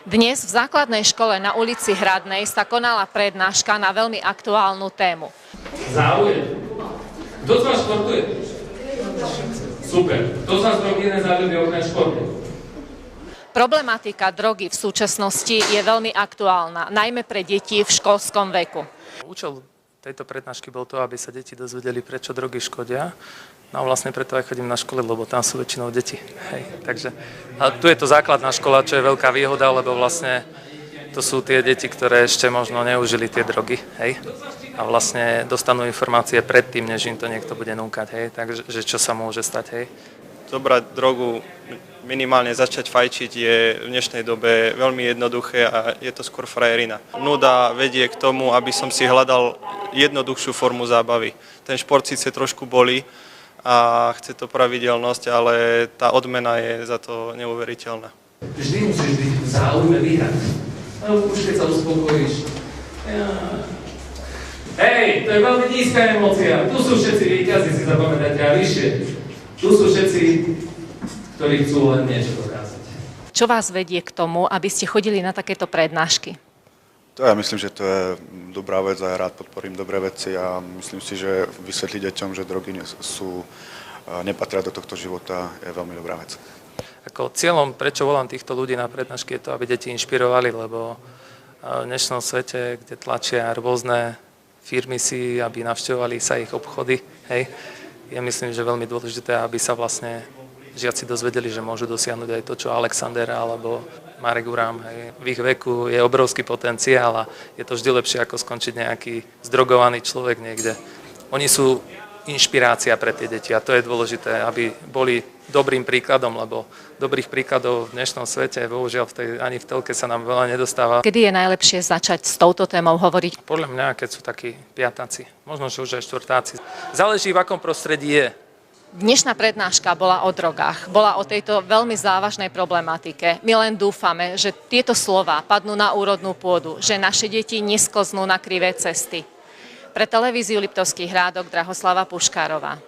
Dnes v základnej škole na ulici Hradnej sa konala prednáška na veľmi aktuálnu tému. Záujem. Kto z vás športuje? Super. Kto z vás drogy nezáľubí okrem športu? Problematika drogy v súčasnosti je veľmi aktuálna, najmä pre deti v školskom veku. Účel tejto prednášky bol to, aby sa deti dozvedeli, prečo drogy škodia. No vlastne preto aj chodím na školy, lebo tam sú väčšinou deti. Hej, takže, a tu je to základná škola, čo je veľká výhoda, lebo vlastne to sú tie deti, ktoré ešte možno neužili tie drogy. Hej, a vlastne dostanú informácie predtým, než im to niekto bude núkať. Hej, takže čo sa môže stať. Hej. Zobrať drogu, minimálne začať fajčiť je v dnešnej dobe veľmi jednoduché a je to skôr frajerina. Nuda vedie k tomu, aby som si hľadal jednoduchšiu formu zábavy. Ten šport síce trošku bolí a chce to pravidelnosť, ale tá odmena je za to neuveriteľná. Vždy musíš byť v záujme vyhrať. No už keď sa uspokojíš. Hej, to je veľmi nízka emócia. Tu sú všetci víťazi, si zapamätáte, a vyššie. Tu sú všetci, ktorí chcú len niečo dokázať. Čo vás vedie k tomu, aby ste chodili na takéto prednášky? To ja myslím, že to je dobrá vec a ja rád podporím dobré veci a myslím si, že vysvetliť deťom, že drogy nepatria do tohto života, je veľmi dobrá vec. Ako cieľom, prečo volám týchto ľudí na prednášky, je to, aby deti inšpirovali, lebo v dnešnom svete, kde tlačia rôzne firmy si, aby navštevovali sa ich obchody, hej, je myslím, že veľmi dôležité, aby sa vlastne žiaci dozvedeli, že môžu dosiahnuť aj to, čo Alexander alebo Marek Uram. Hej. V ich veku je obrovský potenciál a je to vždy lepšie, ako skončiť nejaký zdrogovaný človek niekde. Oni sú inšpirácia pre tie deti a to je dôležité, aby boli dobrým príkladom, lebo dobrých príkladov v dnešnom svete, bohužiaľ ani v telke sa nám veľa nedostáva. Kedy je najlepšie začať s touto témou hovoriť? Podľa mňa, keď sú takí piatáci, možno, že už aj štvrtáci. Záleží, v akom prostredí je. Dnešná prednáška bola o drogách, bola o tejto veľmi závažnej problematike. My len dúfame, že tieto slová padnú na úrodnú pôdu, že naše deti nesklznú na krivé cesty. Pre televíziu Liptovských Hrádok Drahoslava Puškárová.